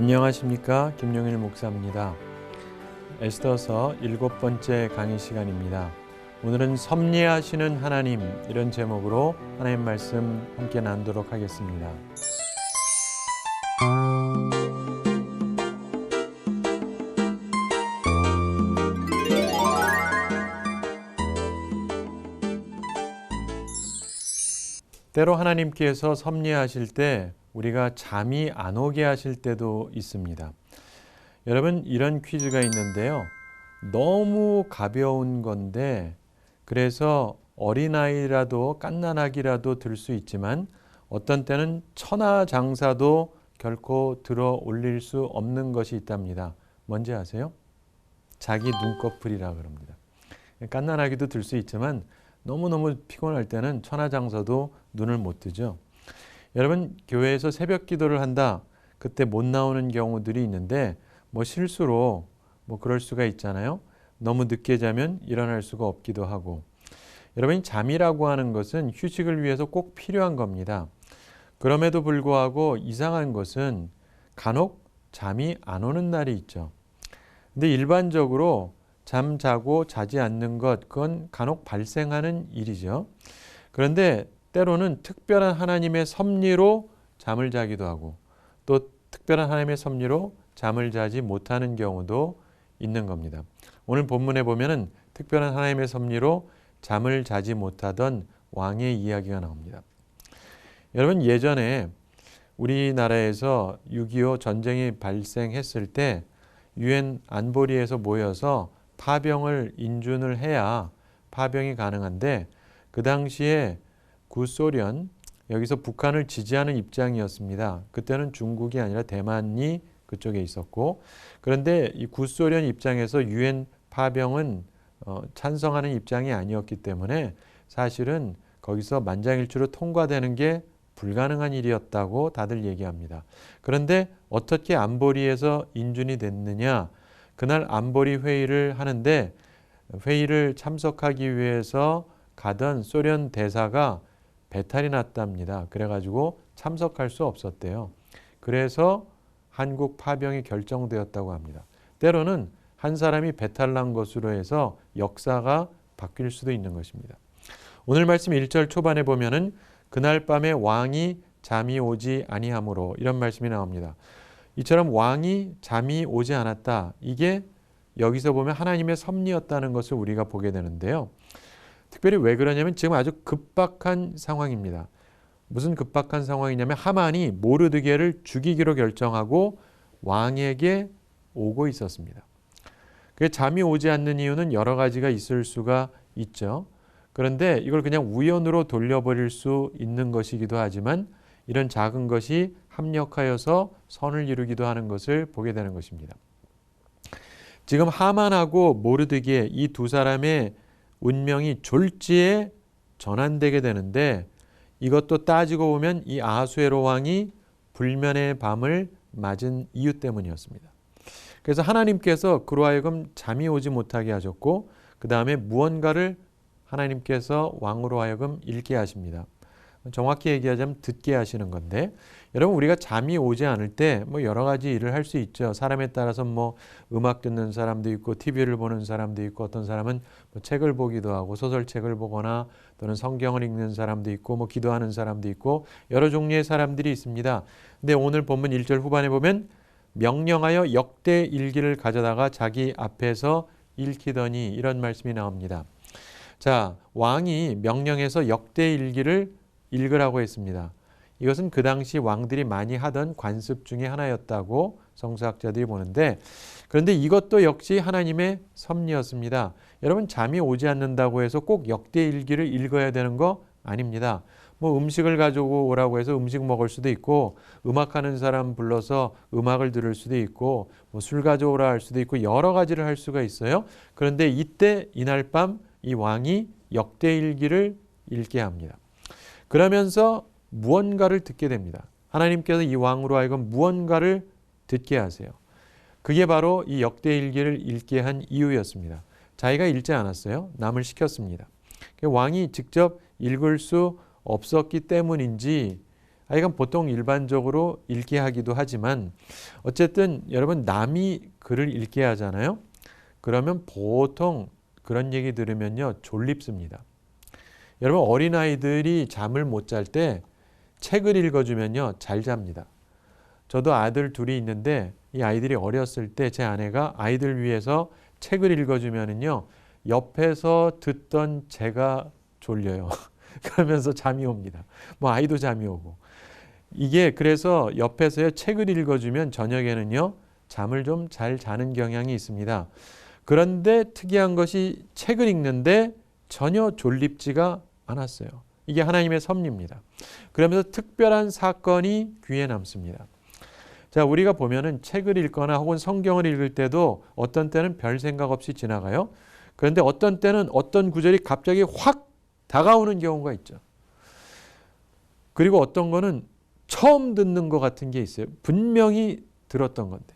안녕하십니까, 김용일 목사입니다. 에스더서 7번째 강의 시간입니다. 오늘은 섭리하시는 하나님, 이런 제목으로 하나님 말씀 함께 나누도록 하겠습니다. 때로 하나님께서 섭리하실 때 우리가 잠이 안 오게 하실 때도 있습니다. 여러분, 이런 퀴즈가 있는데요. 너무 가벼운 건데 그래서 어린아이라도 갓난아기라도 들 수 있지만 어떤 때는 천하장사도 결코 들어 올릴 수 없는 것이 있답니다. 뭔지 아세요? 자기 눈꺼풀이라 그럽니다. 갓난아기도 들 수 있지만 너무너무 피곤할 때는 천하장사도 눈을 못 뜨죠. 여러분, 교회에서 새벽 기도를 한다. 그때 못 나오는 경우들이 있는데 실수로 그럴 수가 있잖아요. 너무 늦게 자면 일어날 수가 없기도 하고. 여러분, 잠이라고 하는 것은 휴식을 위해서 꼭 필요한 겁니다. 그럼에도 불구하고 이상한 것은 간혹 잠이 안 오는 날이 있죠. 근데 일반적으로 잠 자고 자지 않는 것, 그건 간혹 발생하는 일이죠. 그런데 때로는 특별한 하나님의 섭리로 잠을 자기도 하고 또 특별한 하나님의 섭리로 잠을 자지 못하는 경우도 있는 겁니다. 오늘 본문에 보면은 특별한 하나님의 섭리로 잠을 자지 못하던 왕의 이야기가 나옵니다. 여러분, 예전에 우리나라에서 6.25 전쟁이 발생했을 때 유엔 안보리에서 모여서 파병을 인준을 해야 파병이 가능한데 그 당시에 구소련, 여기서 북한을 지지하는 입장이었습니다. 그때는 중국이 아니라 대만이 그쪽에 있었고, 그런데 이 구소련 입장에서 유엔 파병은 찬성하는 입장이 아니었기 때문에 사실은 거기서 만장일치로 통과되는 게 불가능한 일이었다고 다들 얘기합니다. 그런데 어떻게 안보리에서 인준이 됐느냐? 그날 안보리 회의를 하는데 회의를 참석하기 위해서 가던 소련 대사가 배탈이 났답니다. 그래가지고 참석할 수 없었대요. 그래서 한국 파병이 결정되었다고 합니다. 때로는 한 사람이 배탈 난 것으로 해서 역사가 바뀔 수도 있는 것입니다. 오늘 말씀 1절 초반에 보면은 그날 밤에 왕이 잠이 오지 아니하므로, 이런 말씀이 나옵니다. 이처럼 왕이 잠이 오지 않았다. 이게 여기서 보면 하나님의 섭리였다는 것을 우리가 보게 되는데요. 특별히 왜 그러냐면 지금 아주 급박한 상황입니다. 무슨 급박한 상황이냐면 하만이 모르드게를 죽이기로 결정하고 왕에게 오고 있었습니다. 그게 잠이 오지 않는 이유는 여러 가지가 있을 수가 있죠. 그런데 이걸 그냥 우연으로 돌려버릴 수 있는 것이기도 하지만 이런 작은 것이 합력하여서 선을 이루기도 하는 것을 보게 되는 것입니다. 지금 하만하고 모르드게, 이 두 사람의 운명이 졸지에 전환되게 되는데 이것도 따지고 보면 이 아하수에로 왕이 불면의 밤을 맞은 이유 때문이었습니다. 그래서 하나님께서 그로 하여금 잠이 오지 못하게 하셨고 그 다음에 무언가를 하나님께서 왕으로 하여금 읽게 하십니다. 정확히 얘기하자면 듣게 하시는 건데, 여러분, 우리가 잠이 오지 않을 때 여러 가지 일을 할 수 있죠. 사람에 따라서 음악 듣는 사람도 있고 TV를 보는 사람도 있고 어떤 사람은 책을 보기도 하고 소설책을 보거나 또는 성경을 읽는 사람도 있고 기도하는 사람도 있고 여러 종류의 사람들이 있습니다. 근데 오늘 본문 1절 후반에 보면 명령하여 역대 일기를 가져다가 자기 앞에서 읽히더니, 이런 말씀이 나옵니다. 자, 왕이 명령해서 역대 일기를 읽으라고 했습니다. 이것은 그 당시 왕들이 많이 하던 관습 중에 하나였다고 성서학자들이 보는데, 그런데 이것도 역시 하나님의 섭리였습니다. 여러분, 잠이 오지 않는다고 해서 꼭 역대일기를 읽어야 되는 거 아닙니다. 음식을 가지고 오라고 해서 음식 먹을 수도 있고, 음악하는 사람 불러서 음악을 들을 수도 있고, 술 가져오라 할 수도 있고, 여러 가지를 할 수가 있어요. 그런데 이때 이날 밤 이 왕이 역대일기를 읽게 합니다. 그러면서 무언가를 듣게 됩니다. 하나님께서 이 왕으로 하여금 무언가를 듣게 하세요. 그게 바로 이 역대일기를 읽게 한 이유였습니다. 자기가 읽지 않았어요. 남을 시켰습니다. 왕이 직접 읽을 수 없었기 때문인지 이건 보통 일반적으로 읽게 하기도 하지만 어쨌든 여러분 남이 글을 읽게 하잖아요. 그러면 보통 그런 얘기 들으면요 졸립습니다. 여러분 어린아이들이 잠을 못 잘 때 책을 읽어주면요 잘 잡니다. 저도 아들 둘이 있는데 이 아이들이 어렸을 때 제 아내가 아이들 위해서 책을 읽어주면은요 옆에서 듣던 제가 졸려요. 그러면서 잠이 옵니다. 뭐 아이도 잠이 오고. 이게 그래서 옆에서 책을 읽어주면 저녁에는요 잠을 좀 잘 자는 경향이 있습니다. 그런데 특이한 것이 책을 읽는데 전혀 졸립지가 않았어요. 이게 하나님의 섭리입니다. 그러면서 특별한 사건이 귀에 남습니다. 자, 우리가 보면은 책을 읽거나 혹은 성경을 읽을 때도 어떤 때는 별 생각 없이 지나가요. 그런데 어떤 때는 어떤 구절이 갑자기 확 다가오는 경우가 있죠. 그리고 어떤 거는 처음 듣는 것 같은 게 있어요. 분명히 들었던 건데.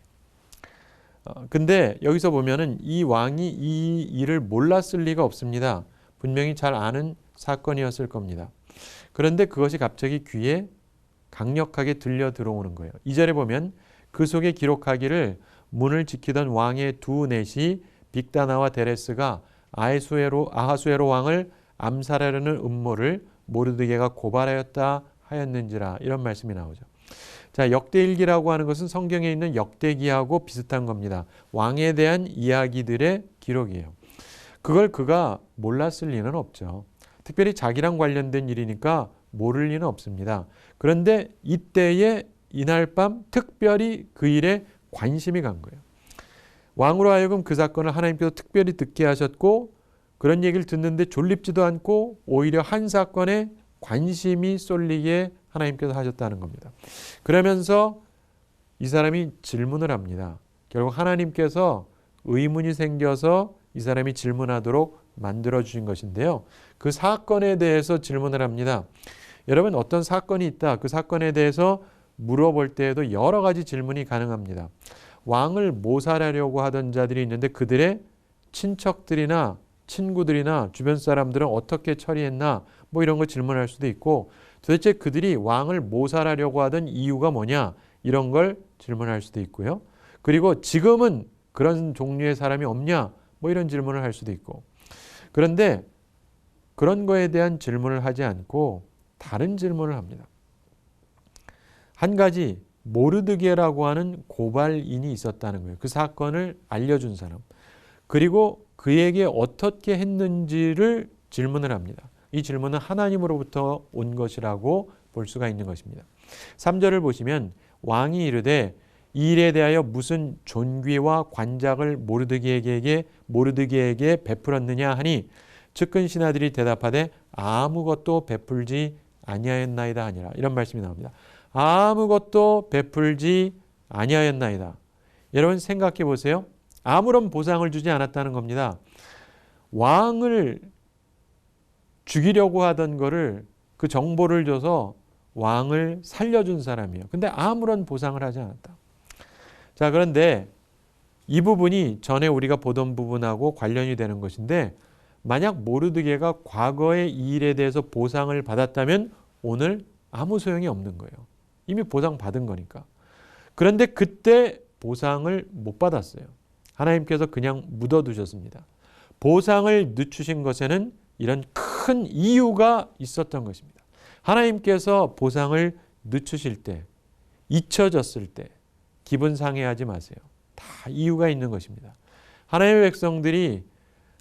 근데 여기서 보면은 이 왕이 이 일을 몰랐을 리가 없습니다. 분명히 잘 아는 사건이었을 겁니다. 그런데 그것이 갑자기 귀에 강력하게 들려 들어오는 거예요. 2절에 보면 그 속에 기록하기를 문을 지키던 왕의 두 넷이 빅다나와 데레스가 아하수에로 왕을 암살하려는 음모를 모르드게가 고발하였다 하였는지라 이런 말씀이 나오죠. 자, 역대일기라고 하는 것은 성경에 있는 역대기하고 비슷한 겁니다. 왕에 대한 이야기들의 기록이에요. 그걸 그가 몰랐을 리는 없죠. 특별히 자기랑 관련된 일이니까 모를 리는 없습니다. 그런데 이때에 이날 밤 특별히 그 일에 관심이 간 거예요. 왕으로 하여금 그 사건을 하나님께서 특별히 듣게 하셨고 그런 얘기를 듣는데 졸립지도 않고 오히려 한 사건에 관심이 쏠리게 하나님께서 하셨다는 겁니다. 그러면서 이 사람이 질문을 합니다. 결국 하나님께서 의문이 생겨서 이 사람이 질문하도록 만들어 주신 것인데요. 그 사건에 대해서 질문을 합니다. 여러분 어떤 사건이 있다. 그 사건에 대해서 물어볼 때에도 여러 가지 질문이 가능합니다. 왕을 모살하려고 하던 자들이 있는데 그들의 친척들이나 친구들이나 주변 사람들은 어떻게 처리했나 뭐 이런 거 질문할 수도 있고 도대체 그들이 왕을 모살하려고 하던 이유가 뭐냐 이런 걸 질문할 수도 있고요. 그리고 지금은 그런 종류의 사람이 없냐 뭐 이런 질문을 할 수도 있고 그런데 그런 거에 대한 질문을 하지 않고 다른 질문을 합니다. 한 가지 모르드게라고 하는 고발인이 있었다는 거예요. 그 사건을 알려준 사람. 그리고 그에게 어떻게 했는지를 질문을 합니다. 이 질문은 하나님으로부터 온 것이라고 볼 수가 있는 것입니다. 3절을 보시면 왕이 이르되 이 일에 대하여 무슨 존귀와 관작을 모르드게에게 베풀었느냐 하니 측근 신하들이 대답하되 아무것도 베풀지 아니하였나이다 하니라. 이런 말씀이 나옵니다. 아무것도 베풀지 아니하였나이다. 여러분 생각해 보세요. 아무런 보상을 주지 않았다는 겁니다. 왕을 죽이려고 하던 거를 그 정보를 줘서 왕을 살려준 사람이에요. 근데 아무런 보상을 하지 않았다. 자, 그런데 이 부분이 전에 우리가 보던 부분하고 관련이 되는 것인데 만약 모르드게가 과거의 이 일에 대해서 보상을 받았다면 오늘 아무 소용이 없는 거예요. 이미 보상 받은 거니까. 그런데 그때 보상을 못 받았어요. 하나님께서 그냥 묻어두셨습니다. 보상을 늦추신 것에는 이런 큰 이유가 있었던 것입니다. 하나님께서 보상을 늦추실 때, 잊혀졌을 때 기분 상해하지 마세요. 다 이유가 있는 것입니다. 하나님의 백성들이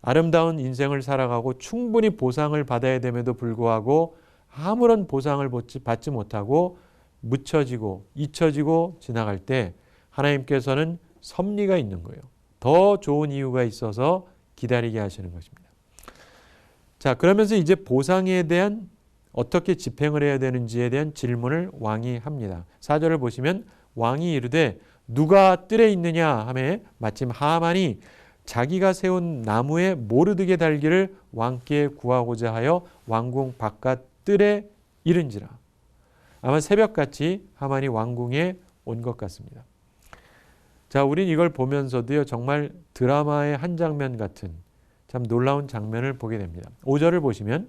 아름다운 인생을 살아가고 충분히 보상을 받아야 됨에도 불구하고 아무런 보상을 받지 못하고 묻혀지고 잊혀지고 지나갈 때 하나님께서는 섭리가 있는 거예요. 더 좋은 이유가 있어서 기다리게 하시는 것입니다. 자, 그러면서 이제 보상에 대한 어떻게 집행을 해야 되는지에 대한 질문을 왕이 합니다. 4절을 보시면 왕이 이르되 누가 뜰에 있느냐 하매 마침 하만이 자기가 세운 나무에 모르드게 달기를 왕께 구하고자 하여 왕궁 바깥 뜰에 이른지라. 아마 새벽같이 하만이 왕궁에 온 것 같습니다. 자, 우린 이걸 보면서도요, 정말 드라마의 한 장면 같은 참 놀라운 장면을 보게 됩니다. 5절을 보시면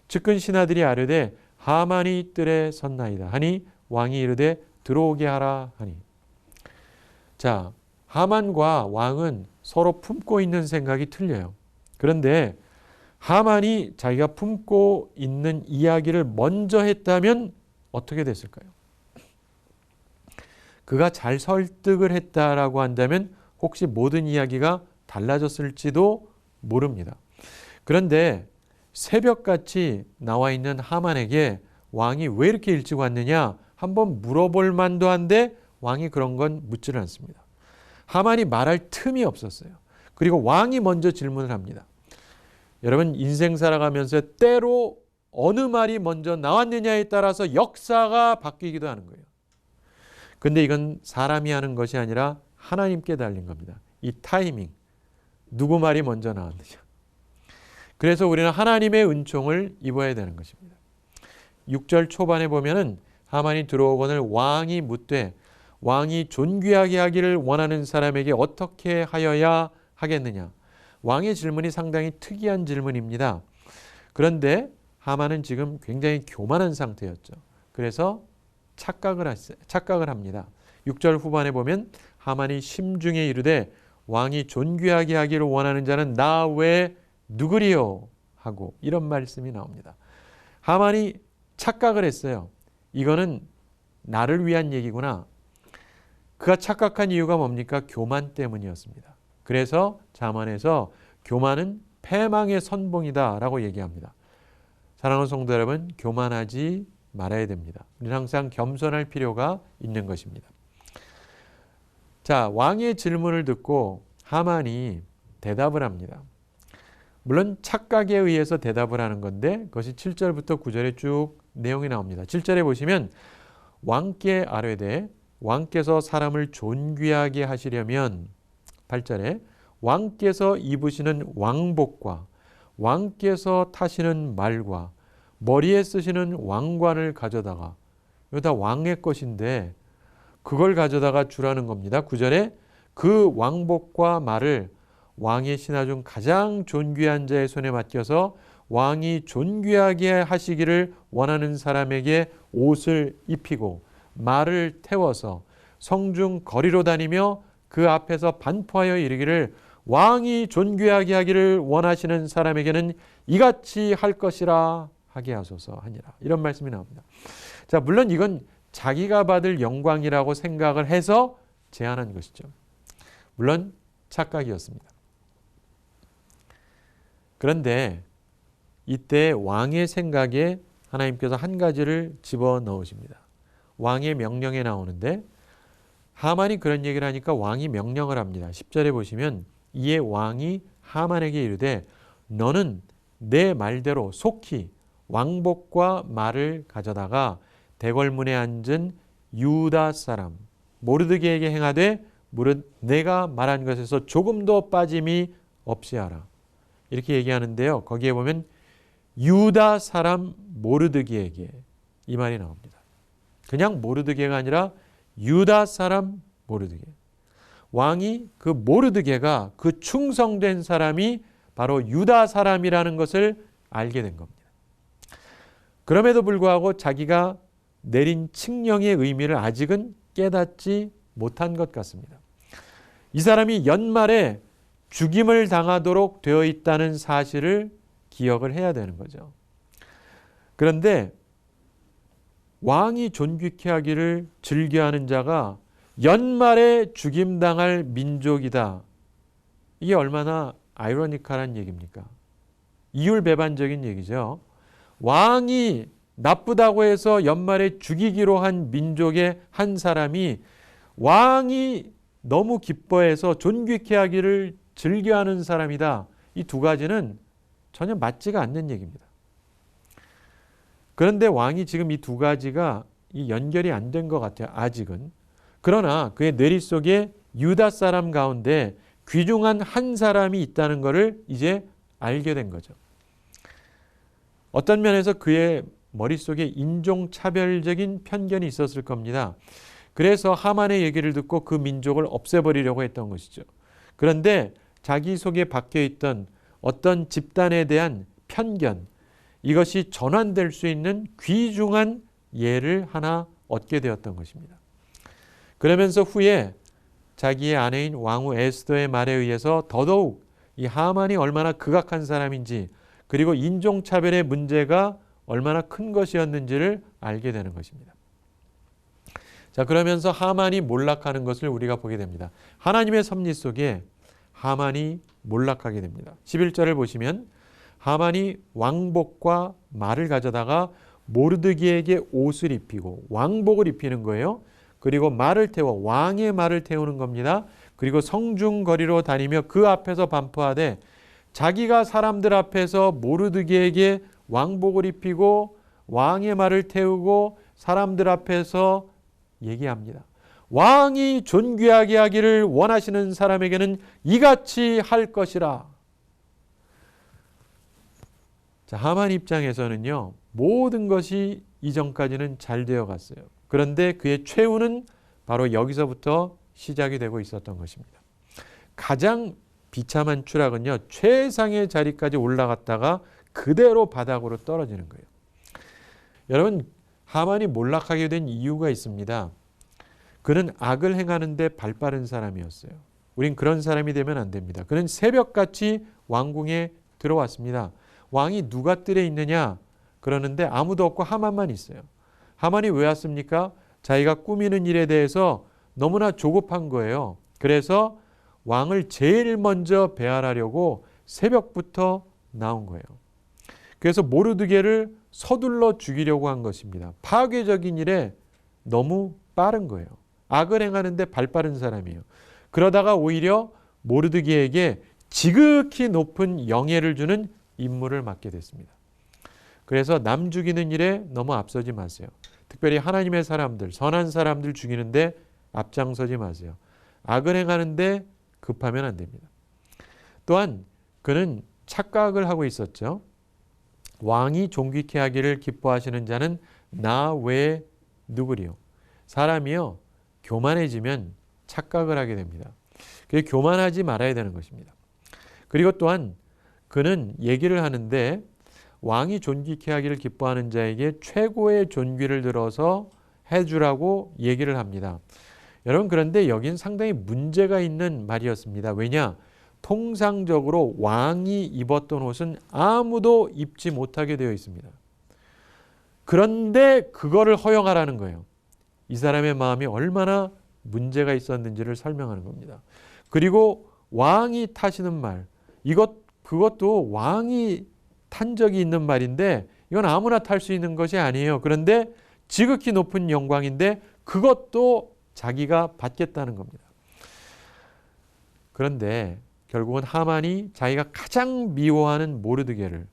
측근 신하들이 아뢰되 하만이 뜰에 섰나이다 하니 왕이 이르되 들어오게 하라 하니. 자, 하만과 왕은 서로 품고 있는 생각이 틀려요. 그런데 하만이 자기가 품고 있는 이야기를 먼저 했다면 어떻게 됐을까요? 그가 잘 설득을 했다라고 한다면 혹시 모든 이야기가 달라졌을지도 모릅니다. 그런데 새벽같이 나와 있는 하만에게 왕이 왜 이렇게 일찍 왔느냐 한번 물어볼 만도 한데 왕이 그런 건 묻지를 않습니다. 하만이 말할 틈이 없었어요. 그리고 왕이 먼저 질문을 합니다. 여러분 인생 살아가면서 때로 어느 말이 먼저 나왔느냐에 따라서 역사가 바뀌기도 하는 거예요. 근데 이건 사람이 하는 것이 아니라 하나님께 달린 겁니다. 이 타이밍, 누구 말이 먼저 나왔느냐. 그래서 우리는 하나님의 은총을 입어야 되는 것입니다. 6절 초반에 보면은 하만이 들어오거늘 왕이 묻되 왕이 존귀하게 하기를 원하는 사람에게 어떻게 하여야 하겠느냐. 왕의 질문이 상당히 특이한 질문입니다. 그런데 하만은 지금 굉장히 교만한 상태였죠. 그래서 착각을 합니다. 6절 후반에 보면 하만이 심중에 이르되 왕이 존귀하게 하기를 원하는 자는 나 외에 누구리요? 하고 이런 말씀이 나옵니다. 하만이 착각을 했어요. 이거는 나를 위한 얘기구나. 그가 착각한 이유가 뭡니까? 교만 때문이었습니다. 그래서 잠언에서 교만은 패망의 선봉이다 라고 얘기합니다. 사랑하는 성도 여러분, 교만하지 말아야 됩니다. 우리는 항상 겸손할 필요가 있는 것입니다. 자, 왕의 질문을 듣고 하만이 대답을 합니다. 물론 착각에 의해서 대답을 하는 건데 그것이 7절부터 9절에 쭉 내용이 나옵니다. 7절에 보시면 왕께 아뢰되 왕께서 사람을 존귀하게 하시려면 8절에 왕께서 입으시는 왕복과 왕께서 타시는 말과 머리에 쓰시는 왕관을 가져다가 이거 다 왕의 것인데 그걸 가져다가 주라는 겁니다. 9절에 그 왕복과 말을 왕의 신하 중 가장 존귀한 자의 손에 맡겨서 왕이 존귀하게 하시기를 원하는 사람에게 옷을 입히고 말을 태워서 성중 거리로 다니며 그 앞에서 반포하여 이르기를 왕이 존귀하게 하기를 원하시는 사람에게는 이같이 할 것이라 하게 하소서 하니라. 이런 말씀이 나옵니다. 자, 물론 이건 자기가 받을 영광이라고 생각을 해서 제안한 것이죠. 물론 착각이었습니다. 그런데 이때 왕의 생각에 하나님께서 한 가지를 집어넣으십니다. 왕의 명령에 나오는데 하만이 그런 얘기를 하니까 왕이 명령을 합니다. 10절에 보시면 이에 왕이 하만에게 이르되 너는 내 말대로 속히 왕복과 말을 가져다가 대궐문에 앉은 유다 사람 모르드게에게 행하되 무릇 내가 말한 것에서 조금도 빠짐이 없이 하라. 이렇게 얘기하는데요. 거기에 보면 유다 사람 모르드게에게 이 말이 나옵니다. 그냥 모르드게가 아니라 유다 사람 모르드게. 왕이 그 모르드게가 그 충성된 사람이 바로 유다 사람이라는 것을 알게 된 겁니다. 그럼에도 불구하고 자기가 내린 칙령의 의미를 아직은 깨닫지 못한 것 같습니다. 이 사람이 연말에 죽임을 당하도록 되어 있다는 사실을 기억을 해야 되는 거죠. 그런데 왕이 존귀케 하기를 즐겨하는 자가 연말에 죽임당할 민족이다. 이게 얼마나 아이러니컬한 얘기입니까? 이율배반적인 얘기죠. 왕이 나쁘다고 해서 연말에 죽이기로 한 민족의 한 사람이 왕이 너무 기뻐해서 존귀케 하기를 즐겨하는 사람이다. 이 두 가지는 전혀 맞지가 않는 얘기입니다. 그런데 왕이 지금 이 두 가지가 연결이 안 된 것 같아요. 아직은. 그러나 그의 뇌리 속에 유다 사람 가운데 귀중한 한 사람이 있다는 것을 이제 알게 된 거죠. 어떤 면에서 그의 머릿속에 인종차별적인 편견이 있었을 겁니다. 그래서 하만의 얘기를 듣고 그 민족을 없애버리려고 했던 것이죠. 그런데 자기 속에 박혀있던 어떤 집단에 대한 편견, 이것이 전환될 수 있는 귀중한 예를 하나 얻게 되었던 것입니다. 그러면서 후에 자기의 아내인 왕후 에스더의 말에 의해서 더더욱 이 하만이 얼마나 극악한 사람인지, 그리고 인종차별의 문제가 얼마나 큰 것이었는지를 알게 되는 것입니다. 자, 그러면서 하만이 몰락하는 것을 우리가 보게 됩니다. 하나님의 섭리 속에 하만이 몰락하게 됩니다. 11절을 보시면 하만이 왕복과 말을 가져다가 모르드기에게 옷을 입히고 왕복을 입히는 거예요. 그리고 말을 태워 왕의 말을 태우는 겁니다. 그리고 성중거리로 다니며 그 앞에서 반포하되 자기가 사람들 앞에서 모르드기에게 왕복을 입히고 왕의 말을 태우고 사람들 앞에서 얘기합니다. 왕이 존귀하게 하기를 원하시는 사람에게는 이같이 할 것이라. 자, 하만 입장에서는요, 모든 것이 이전까지는 잘 되어 갔어요. 그런데 그의 최후는 바로 여기서부터 시작이 되고 있었던 것입니다. 가장 비참한 추락은요, 최상의 자리까지 올라갔다가 그대로 바닥으로 떨어지는 거예요. 여러분, 하만이 몰락하게 된 이유가 있습니다. 그는 악을 행하는데 발빠른 사람이었어요. 우린 그런 사람이 되면 안 됩니다. 그는 새벽같이 왕궁에 들어왔습니다. 왕이 누가 뜰에 있느냐 그러는데 아무도 없고 하만만 있어요. 하만이 왜 왔습니까? 자기가 꾸미는 일에 대해서 너무나 조급한 거예요. 그래서 왕을 제일 먼저 배알하려고 새벽부터 나온 거예요. 그래서 모르드게를 서둘러 죽이려고 한 것입니다. 파괴적인 일에 너무 빠른 거예요. 악을 행하는데 발빠른 사람이에요. 그러다가 오히려 모르드게에게 지극히 높은 영예를 주는 임무를 맡게 됐습니다. 그래서 남 죽이는 일에 너무 앞서지 마세요. 특별히 하나님의 사람들, 선한 사람들 죽이는데 앞장서지 마세요. 악을 행하는데 급하면 안 됩니다. 또한 그는 착각을 하고 있었죠. 왕이 존귀케 하기를 기뻐하시는 자는 나 외에 누구리요? 사람이요, 교만해지면 착각을 하게 됩니다. 그래서 교만하지 말아야 되는 것입니다. 그리고 또한 그는 얘기를 하는데 왕이 존귀케 하기를 기뻐하는 자에게 최고의 존귀를 들어서 해주라고 얘기를 합니다. 여러분, 그런데 여긴 상당히 문제가 있는 말이었습니다. 왜냐? 통상적으로 왕이 입었던 옷은 아무도 입지 못하게 되어 있습니다. 그런데 그거를 허용하라는 거예요. 이 사람의 마음이 얼마나 문제가 있었는지를 설명하는 겁니다. 그리고 왕이 타시는 말, 그것도 왕이 탄 적이 있는 말인데 이건 아무나 탈 수 있는 것이 아니에요. 그런데 지극히 높은 영광인데 그것도 자기가 받겠다는 겁니다. 그런데 결국은 하만이 자기가 가장 미워하는 모르드게를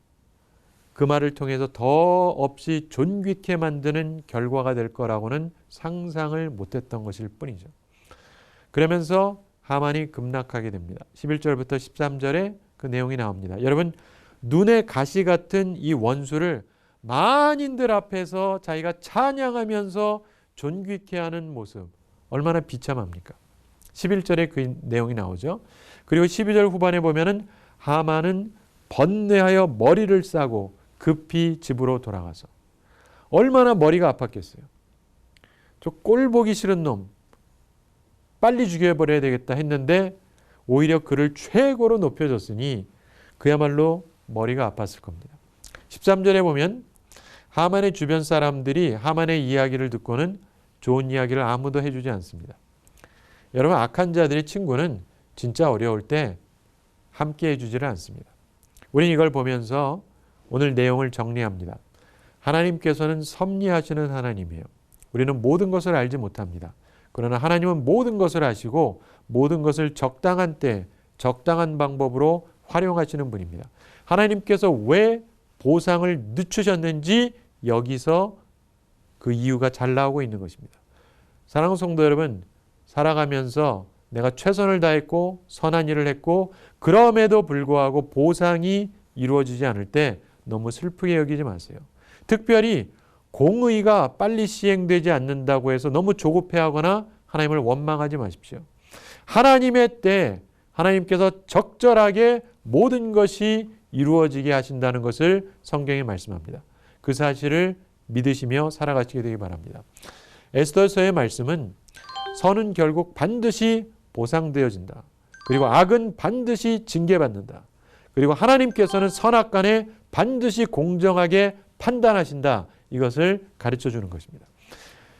그 말을 통해서 더 없이 존귀케 만드는 결과가 될 거라고는 상상을 못했던 것일 뿐이죠. 그러면서 하만이 급락하게 됩니다. 11절부터 13절에 그 내용이 나옵니다. 여러분, 눈의 가시 같은 이 원수를 만인들 앞에서 자기가 찬양하면서 존귀케 하는 모습, 얼마나 비참합니까? 11절에 그 내용이 나오죠. 그리고 12절 후반에 보면은 하만은 번뇌하여 머리를 싸고 급히 집으로 돌아가서, 얼마나 머리가 아팠겠어요. 저 꼴 보기 싫은 놈 빨리 죽여버려야 되겠다 했는데 오히려 그를 최고로 높여줬으니 그야말로 머리가 아팠을 겁니다. 13절에 보면 하만의 주변 사람들이 하만의 이야기를 듣고는 좋은 이야기를 아무도 해주지 않습니다. 여러분, 악한 자들의 친구는 진짜 어려울 때 함께 해주지를 않습니다. 우리는 이걸 보면서 오늘 내용을 정리합니다. 하나님께서는 섭리하시는 하나님이에요. 우리는 모든 것을 알지 못합니다. 그러나 하나님은 모든 것을 아시고 모든 것을 적당한 때 적당한 방법으로 활용하시는 분입니다. 하나님께서 왜 보상을 늦추셨는지 여기서 그 이유가 잘 나오고 있는 것입니다. 사랑하는 성도 여러분, 살아가면서 내가 최선을 다했고 선한 일을 했고 그럼에도 불구하고 보상이 이루어지지 않을 때 너무 슬프게 여기지 마세요. 특별히 공의가 빨리 시행되지 않는다고 해서 너무 조급해하거나 하나님을 원망하지 마십시오. 하나님의 때 하나님께서 적절하게 모든 것이 이루어지게 하신다는 것을 성경이 말씀합니다. 그 사실을 믿으시며 살아가시게 되기 바랍니다. 에스더서의 말씀은 선은 결국 반드시 보상되어진다. 그리고 악은 반드시 징계받는다. 그리고 하나님께서는 선악간에 반드시 공정하게 판단하신다. 이것을 가르쳐 주는 것입니다.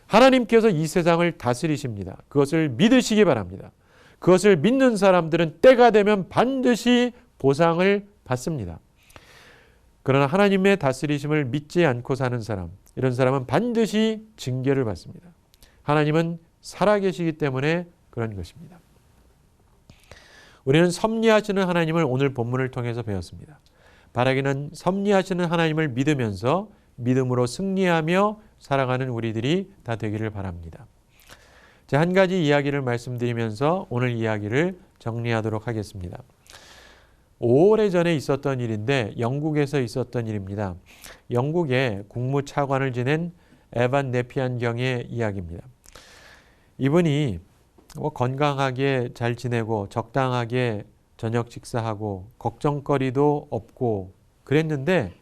하나님께서 이 세상을 다스리십니다. 그것을 믿으시기 바랍니다. 그것을 믿는 사람들은 때가 되면 반드시 보상을 받습니다. 그러나 하나님의 다스리심을 믿지 않고 사는 사람, 이런 사람은 반드시 징계를 받습니다. 하나님은 살아계시기 때문에 그런 것입니다. 우리는 섭리하시는 하나님을 오늘 본문을 통해서 배웠습니다. 바라기는 섭리하시는 하나님을 믿으면서 믿음으로 승리하며 살아가는 우리들이 다 되기를 바랍니다. 자, 한 가지 이야기를 말씀드리면서 오늘 이야기를 정리하도록 하겠습니다. 오래전에 있었던 일인데 영국에서 있었던 일입니다. 영국의 국무차관을 지낸 에반 네피안 경의 이야기입니다. 이분이 건강하게 잘 지내고 적당하게 저녁 식사하고 걱정거리도 없고 그랬는데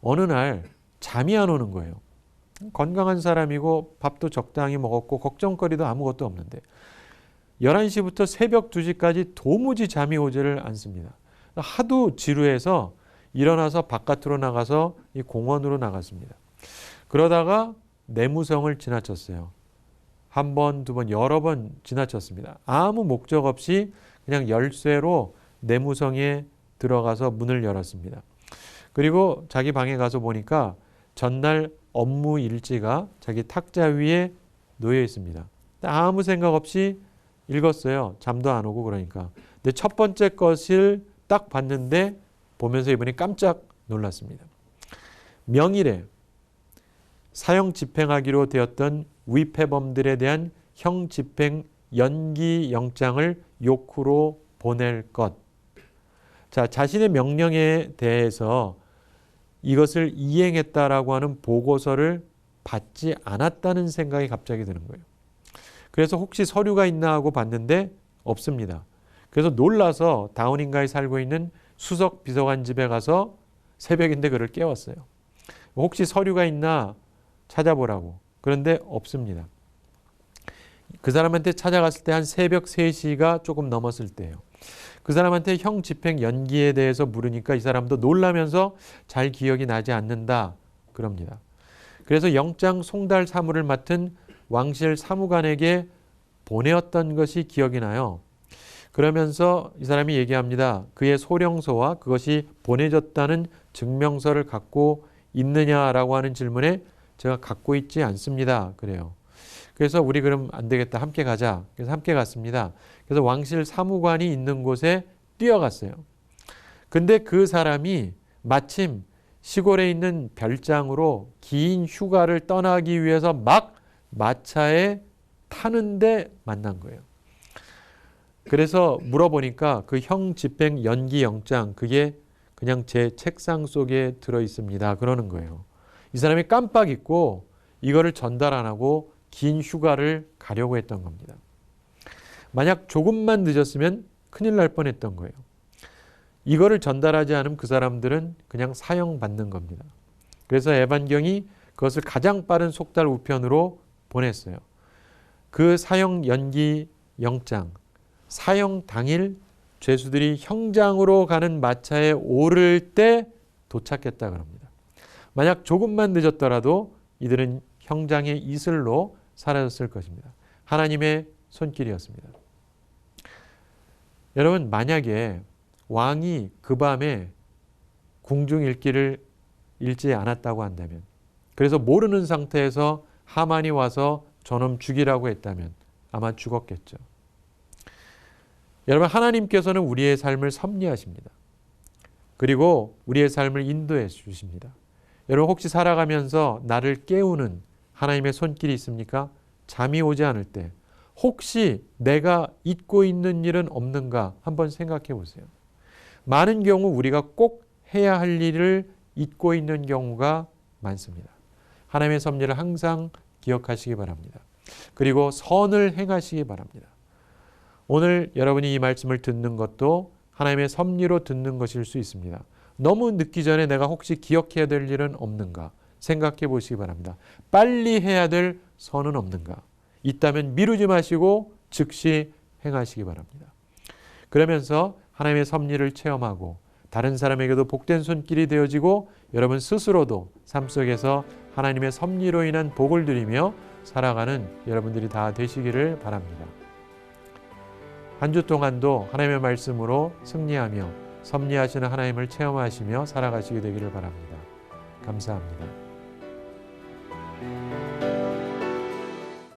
어느 날 잠이 안 오는 거예요. 건강한 사람이고 밥도 적당히 먹었고 걱정거리도 아무것도 없는데 11시부터 새벽 2시까지 도무지 잠이 오지를 않습니다. 하도 지루해서 일어나서 바깥으로 나가서 이 공원으로 나갔습니다. 그러다가 내무성을 지나쳤어요. 한 번, 두 번, 여러 번 지나쳤습니다. 아무 목적 없이 그냥 열쇠로 내무성에 들어가서 문을 열었습니다. 그리고 자기 방에 가서 보니까 전날 업무 일지가 자기 탁자 위에 놓여 있습니다. 아무 생각 없이 읽었어요. 잠도 안 오고 그러니까. 근데 첫 번째 것을 딱 봤는데 보면서 이분이 깜짝 놀랐습니다. 명일에 사형 집행하기로 되었던 위패범들에 대한 형 집행 연기 영장을 요크로 보낼 것. 자, 자신의 명령에 대해서 이것을 이행했다라고 하는 보고서를 받지 않았다는 생각이 갑자기 드는 거예요. 그래서 혹시 서류가 있나 하고 봤는데 없습니다. 그래서 놀라서 다우닝가에 살고 있는 수석 비서관 집에 가서 새벽인데 그를 깨웠어요. 혹시 서류가 있나 찾아보라고. 그런데 없습니다. 그 사람한테 찾아갔을 때 한 새벽 3시가 조금 넘었을 때예요. 그 사람한테 형 집행 연기에 대해서 물으니까 이 사람도 놀라면서 잘 기억이 나지 않는다 그럽니다. 그래서 영장 송달 사무를 맡은 왕실 사무관에게 보내었던 것이 기억이 나요. 그러면서 이 사람이 얘기합니다. 그의 소령서와 그것이 보내졌다는 증명서를 갖고 있느냐라고 하는 질문에 제가 갖고 있지 않습니다. 그래요. 그래서 우리 그럼 안 되겠다. 함께 가자. 그래서 함께 갔습니다. 그래서 왕실 사무관이 있는 곳에 뛰어갔어요. 근데 그 사람이 마침 시골에 있는 별장으로 긴 휴가를 떠나기 위해서 막 마차에 타는데 만난 거예요. 그래서 물어보니까 그 형 집행 연기 영장 그게 그냥 제 책상 속에 들어 있습니다. 그러는 거예요. 이 사람이 깜빡 잊고 이거를 전달 안 하고 긴 휴가를 가려고 했던 겁니다. 만약 조금만 늦었으면 큰일 날 뻔했던 거예요. 이거를 전달하지 않으면 그 사람들은 그냥 사형받는 겁니다. 그래서 에반경이 그것을 가장 빠른 속달 우편으로 보냈어요. 그 사형 연기 영장, 사형 당일 죄수들이 형장으로 가는 마차에 오를 때 도착했다 그럽니다. 만약 조금만 늦었더라도 이들은 형장의 이슬로 사라졌을 것입니다. 하나님의 손길이었습니다. 여러분, 만약에 왕이 그 밤에 궁중 읽기를 읽지 않았다고 한다면, 그래서 모르는 상태에서 하만이 와서 저놈 죽이라고 했다면 아마 죽었겠죠. 여러분, 하나님께서는 우리의 삶을 섭리하십니다. 그리고 우리의 삶을 인도해 주십니다. 여러분, 혹시 살아가면서 나를 깨우는 하나님의 손길이 있습니까? 잠이 오지 않을 때 혹시 내가 잊고 있는 일은 없는가 한번 생각해 보세요. 많은 경우 우리가 꼭 해야 할 일을 잊고 있는 경우가 많습니다. 하나님의 섭리를 항상 기억하시기 바랍니다. 그리고 선을 행하시기 바랍니다. 오늘 여러분이 이 말씀을 듣는 것도 하나님의 섭리로 듣는 것일 수 있습니다. 너무 늦기 전에 내가 혹시 기억해야 될 일은 없는가 생각해 보시기 바랍니다. 빨리 해야 될 선은 없는가? 있다면 미루지 마시고 즉시 행하시기 바랍니다. 그러면서 하나님의 섭리를 체험하고 다른 사람에게도 복된 손길이 되어지고 여러분 스스로도 삶 속에서 하나님의 섭리로 인한 복을 누리며 살아가는 여러분들이 다 되시기를 바랍니다. 한 주 동안도 하나님의 말씀으로 승리하며 섭리하시는 하나님을 체험하시며 살아가시게 되기를 바랍니다. 감사합니다.